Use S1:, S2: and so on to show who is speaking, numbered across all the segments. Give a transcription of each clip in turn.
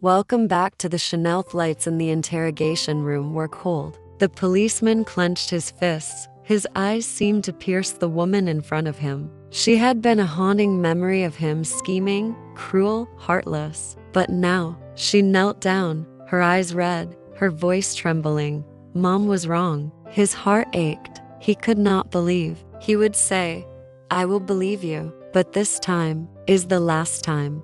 S1: Welcome back to the Chanel. Lights in the interrogation room were cold. The policeman clenched his fists. His eyes seemed to pierce the woman in front of him. She had been a haunting memory of him, scheming, cruel, heartless. But now, she knelt down, her eyes red, her voice trembling. Mom was wrong. His heart ached. He could not believe. He would say, "I will believe you, but this time is the last time."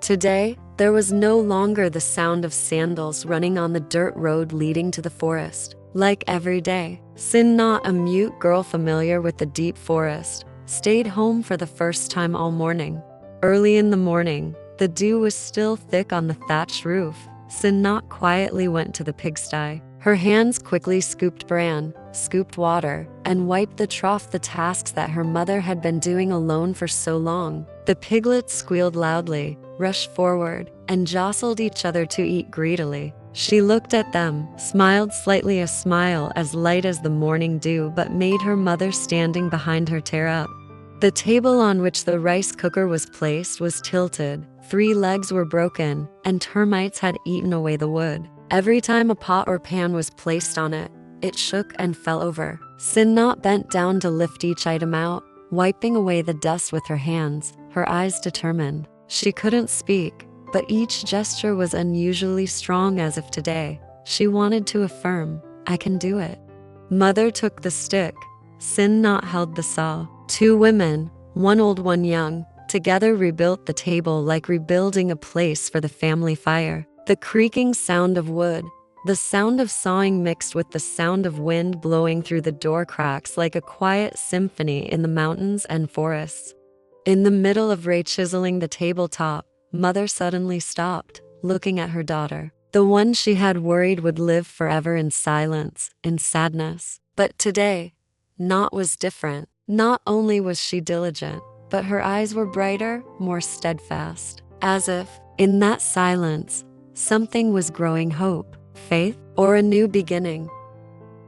S1: Today, there was no longer the sound of sandals running on the dirt road leading to the forest. Like every day, Sinnhat, a mute girl familiar with the deep forest, stayed home for the first time all morning. Early in the morning, the dew was still thick on the thatched roof. Sinnhat quietly went to the pigsty. Her hands quickly scooped bran, scooped water, and wiped the trough, the tasks that her mother had been doing alone for so long. The piglets squealed loudly, rushed forward, and jostled each other to eat greedily. She looked at them, smiled slightly, a smile as light as the morning dew, but made her mother standing behind her tear up. The table on which the rice cooker was placed was tilted, 3 legs were broken, and termites had eaten away the wood. Every time a pot or pan was placed on it, it shook and fell over. Sinnhat bent down to lift each item out, wiping away the dust with her hands, her eyes determined. She couldn't speak, but each gesture was unusually strong, as if today she wanted to affirm, "I can do it." Mother took the stick. Sinnhat held the saw. 2 women, one old, one young, together rebuilt the table like rebuilding a place for the family fire. The creaking sound of wood, the sound of sawing mixed with the sound of wind blowing through the door cracks like a quiet symphony in the mountains and forests. In the middle of chiseling the tabletop, Mother suddenly stopped, looking at her daughter, the one she had worried would live forever in silence, in sadness. But today, Nhat was different. Not only was she diligent, but her eyes were brighter, more steadfast, as if, in that silence, something was growing: hope, faith, or a new beginning.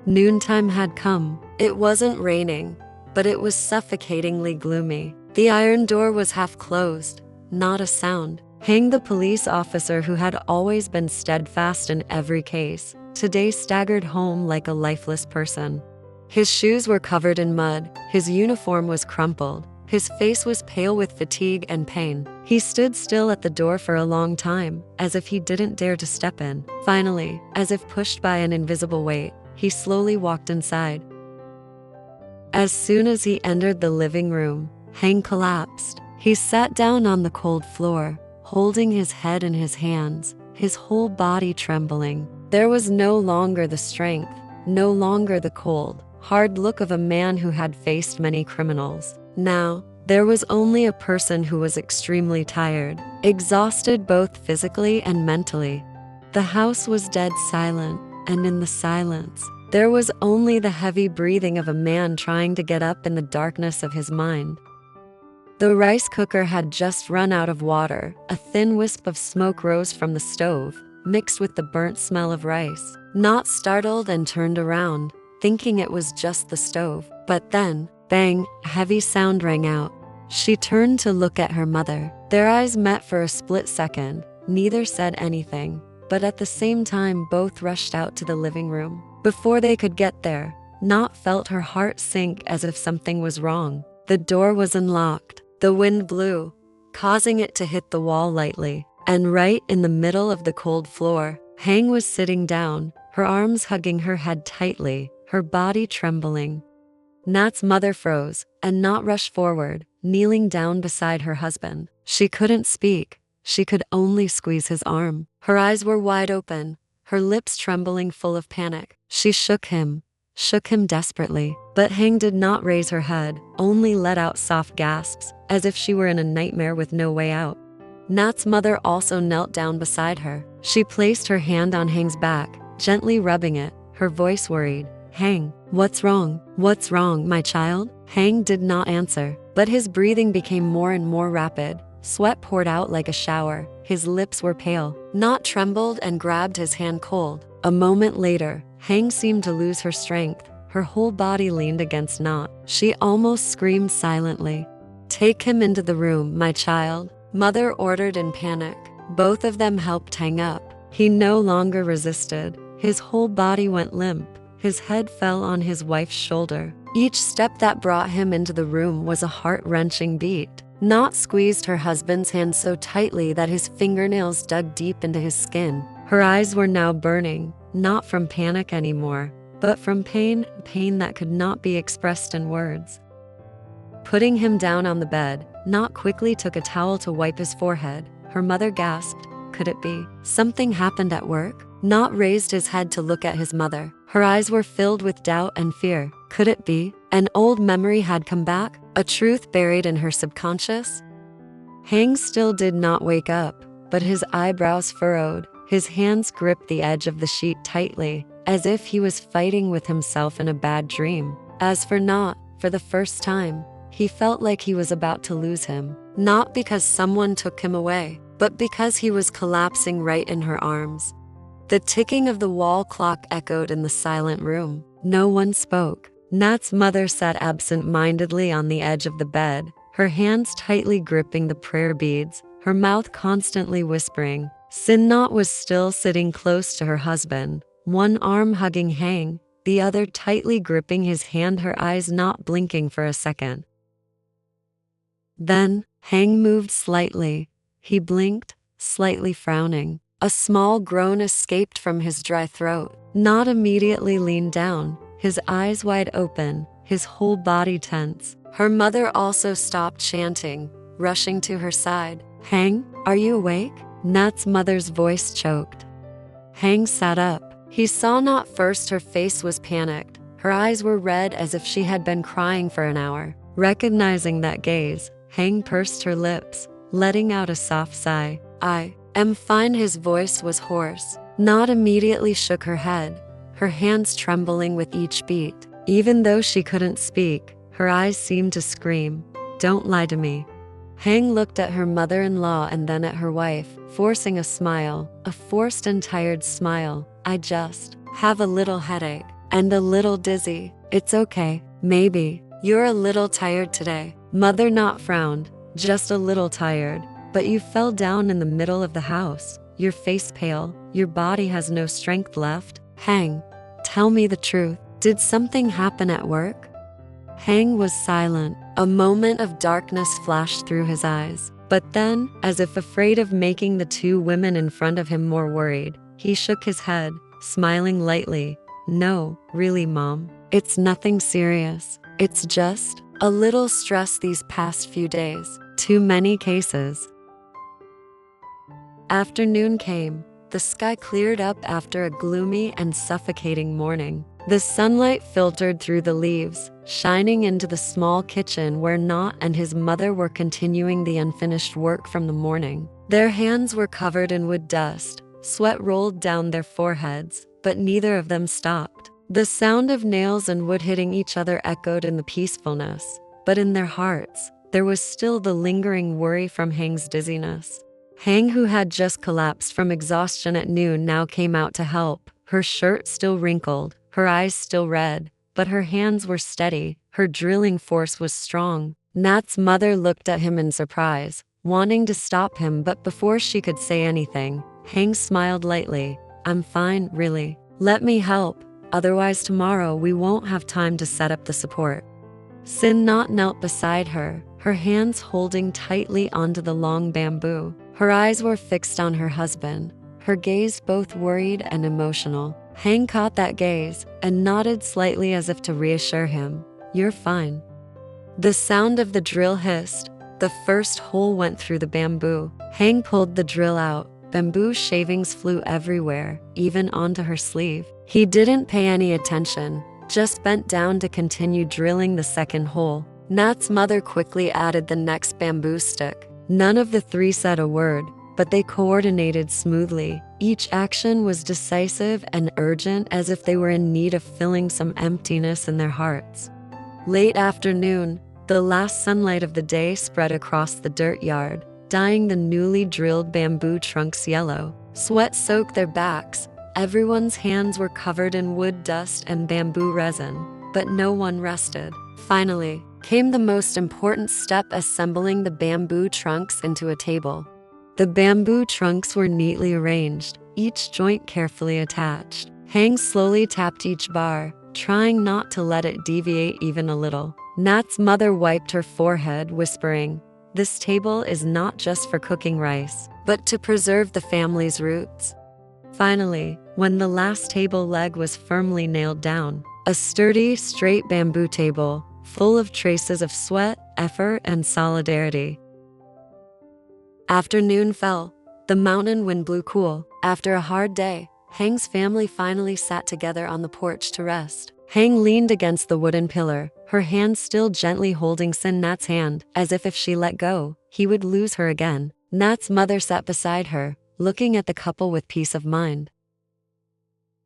S1: Noontime had come. It wasn't raining, but it was suffocatingly gloomy. The iron door was half closed, not a sound. Hang, the police officer who had always been steadfast in every case, today staggered home like a lifeless person. His shoes were covered in mud, his uniform was crumpled, his face was pale with fatigue and pain. He stood still at the door for a long time, as if he didn't dare to step in. Finally, as if pushed by an invisible weight, he slowly walked inside. As soon as he entered the living room, Hang collapsed. He sat down on the cold floor, holding his head in his hands, his whole body trembling. There was no longer the strength, no longer the cold, hard look of a man who had faced many criminals. Now, there was only a person who was extremely tired, exhausted both physically and mentally. The house was dead silent, and in the silence, there was only the heavy breathing of a man trying to get up in the darkness of his mind. The rice cooker had just run out of water. A thin wisp of smoke rose from the stove, mixed with the burnt smell of rice. Nhat startled and turned around, thinking it was just the stove. But then, bang, a heavy sound rang out. She turned to look at her mother. Their eyes met for a split second. Neither said anything, but at the same time both rushed out to the living room. Before they could get there, Nhat felt her heart sink as if something was wrong. The door was unlocked. The wind blew, causing it to hit the wall lightly. And right in the middle of the cold floor, Hang was sitting down, her arms hugging her head tightly, her body trembling. Nat's mother froze, and Nhat rushed forward, kneeling down beside her husband. She couldn't speak. She could only squeeze his arm. Her eyes were wide open, her lips trembling, full of panic. She shook him desperately. But Hang did not raise her head, only let out soft gasps, as if she were in a nightmare with no way out. Nat's mother also knelt down beside her. She placed her hand on Hang's back, gently rubbing it, her voice worried. "Hang, what's wrong? What's wrong, my child?" Hang did not answer, but his breathing became more and more rapid. Sweat poured out like a shower. His lips were pale. Nhat trembled and grabbed his hand cold. A moment later, Hang seemed to lose her strength. Her whole body leaned against Nhat. She almost screamed silently. "Take him into the room, my child." Mother ordered in panic. Both of them helped hang up. He no longer resisted. His whole body went limp. His head fell on his wife's shoulder. Each step that brought him into the room was a heart-wrenching beat. Nhat squeezed her husband's hand so tightly that his fingernails dug deep into his skin. Her eyes were now burning, not from panic anymore, but from pain that could not be expressed in words. Putting him down on the bed, Nhat quickly took a towel to wipe his forehead. Her mother gasped. Could it be? Something happened at work? Nhat raised his head to look at his mother. Her eyes were filled with doubt and fear. Could it be? An old memory had come back? A truth buried in her subconscious? Hang still did not wake up, but his eyebrows furrowed. His hands gripped the edge of the sheet tightly, as if he was fighting with himself in a bad dream. As for Nhat, for the first time, he felt like he was about to lose him. Not because someone took him away, but because he was collapsing right in her arms. The ticking of the wall clock echoed in the silent room. No one spoke. Nhat's mother sat absent-mindedly on the edge of the bed, her hands tightly gripping the prayer beads, her mouth constantly whispering. Sinnhat was still sitting close to her husband, one arm hugging Hang, the other tightly gripping his hand, her eyes not blinking for a second. Then, Hang moved slightly. He blinked, slightly frowning. A small groan escaped from his dry throat. Nhat immediately leaned down, his eyes wide open, his whole body tense. Her mother also stopped chanting, rushing to her side. Hang, are you awake? Nhat's mother's voice choked. Hang sat up. He saw Nhat first. Her face was panicked. Her eyes were red as if she had been crying for an hour. Recognizing that gaze, Hang pursed her lips, letting out a soft sigh. I am fine. His voice was hoarse. Nhat immediately shook her head, her hands trembling with each beat. Even though she couldn't speak, her eyes seemed to scream, "Don't lie to me." Hang looked at her mother-in-law and then at her wife, forcing a smile, a forced and tired smile. I just have a little headache and a little dizzy. It's okay. Maybe you're a little tired today. Mother Nhat frowned. Just a little tired. But you fell down in the middle of the house. Your face pale. Your body has no strength left. Hang, tell me the truth. Did something happen at work? Hang was silent. A moment of darkness flashed through his eyes. But then, as if afraid of making the two women in front of him more worried, he shook his head, smiling lightly. No, really, Mom. It's nothing serious. It's just a little stress these past few days. Too many cases. Afternoon came. The sky cleared up after a gloomy and suffocating morning. The sunlight filtered through the leaves, shining into the small kitchen where Nhat and his mother were continuing the unfinished work from the morning. Their hands were covered in wood dust. Sweat rolled down their foreheads, but neither of them stopped. The sound of nails and wood hitting each other echoed in the peacefulness, but in their hearts, there was still the lingering worry from Hang's dizziness. Hang, who had just collapsed from exhaustion at noon, now came out to help, her shirt still wrinkled, her eyes still red, but her hands were steady, her drilling force was strong. Nhat's mother looked at him in surprise, wanting to stop him, but before she could say anything, Hang smiled lightly. I'm fine, really. Let me help, otherwise tomorrow we won't have time to set up the support. Sinnhat knelt beside her, her hands holding tightly onto the long bamboo. Her eyes were fixed on her husband, her gaze both worried and emotional. Hang caught that gaze and nodded slightly as if to reassure him. You're fine. The sound of the drill hissed. The first hole went through the bamboo. Hang pulled the drill out. Bamboo shavings flew everywhere, even onto her sleeve. He didn't pay any attention, just bent down to continue drilling the second hole. Nhat's mother quickly added the next bamboo stick. None of the three said a word, but they coordinated smoothly. Each action was decisive and urgent, as if they were in need of filling some emptiness in their hearts. Late afternoon, the last sunlight of the day spread across the dirt yard, dyeing the newly drilled bamboo trunks yellow. Sweat soaked their backs. Everyone's hands were covered in wood dust and bamboo resin, but no one rested. Finally, came the most important step: assembling the bamboo trunks into a table. The bamboo trunks were neatly arranged, each joint carefully attached. Hang slowly tapped each bar, trying not to let it deviate even a little. Nhat's mother wiped her forehead, whispering, "This table is not just for cooking rice, but to preserve the family's roots." Finally, when the last table leg was firmly nailed down, a sturdy, straight bamboo table, full of traces of sweat, effort, and solidarity. Afternoon fell. The mountain wind blew cool. After a hard day, Hang's family finally sat together on the porch to rest. Hang leaned against the wooden pillar, her hand still gently holding Nhat's hand, as if she let go, he would lose her again. Nhat's mother sat beside her, looking at the couple with peace of mind.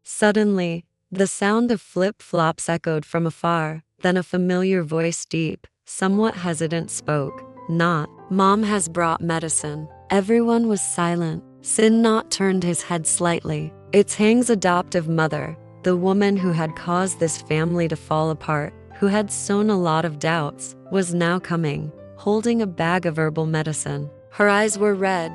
S1: Suddenly, the sound of flip-flops echoed from afar, then a familiar voice, deep, somewhat hesitant, spoke. "Nhat, Mom has brought medicine." Everyone was silent. Nhat turned his head slightly. It's Hang's adoptive mother, the woman who had caused this family to fall apart, who had sown a lot of doubts, was now coming, holding a bag of herbal medicine. Her eyes were red.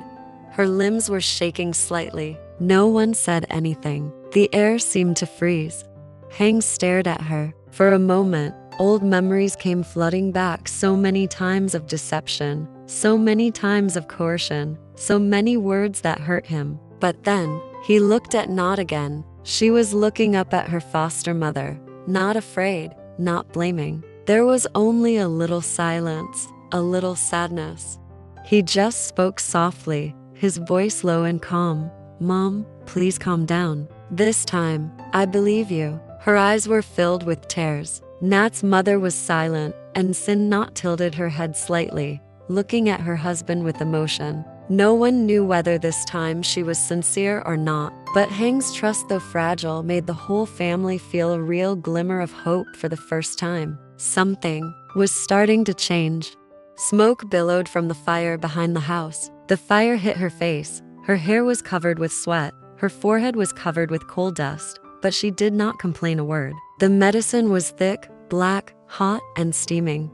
S1: Her limbs were shaking slightly. No one said anything. The air seemed to freeze. Hang stared at her. For a moment, old memories came flooding back. So many times of deception, so many times of coercion, so many words that hurt him. But then, he looked at Nhat again. She was looking up at her foster mother, not afraid, not blaming. There was only a little silence, a little sadness. He just spoke softly, his voice low and calm. "Mom, please calm down. This time, I believe you." Her eyes were filled with tears. Nhat's mother was silent, and Nhat tilted her head slightly, looking at her husband with emotion. No one knew whether this time she was sincere or not, but Hang's trust, though fragile, made the whole family feel a real glimmer of hope for the first time. Something was starting to change. Smoke billowed from the fire behind the house. The fire hit her face. Her hair was covered with sweat. Her forehead was covered with coal dust, but she did not complain a word. The medicine was thick, black, hot, and steaming.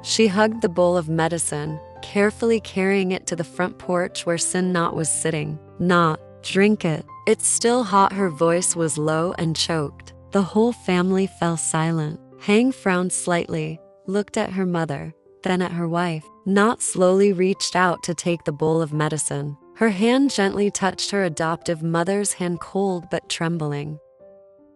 S1: She hugged the bowl of medicine, carefully carrying it to the front porch where Nhat was sitting. "Nhat, drink it. It's still hot." Her voice was low and choked. The whole family fell silent. Hang frowned slightly, looked at her mother, then at her wife. Nhat slowly reached out to take the bowl of medicine. Her hand gently touched her adoptive mother's hand, cold but trembling.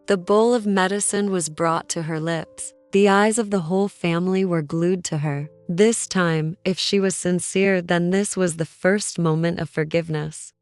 S1: The bowl of medicine was brought to her lips. The eyes of the whole family were glued to her. This time, if she was sincere, then this was the first moment of forgiveness.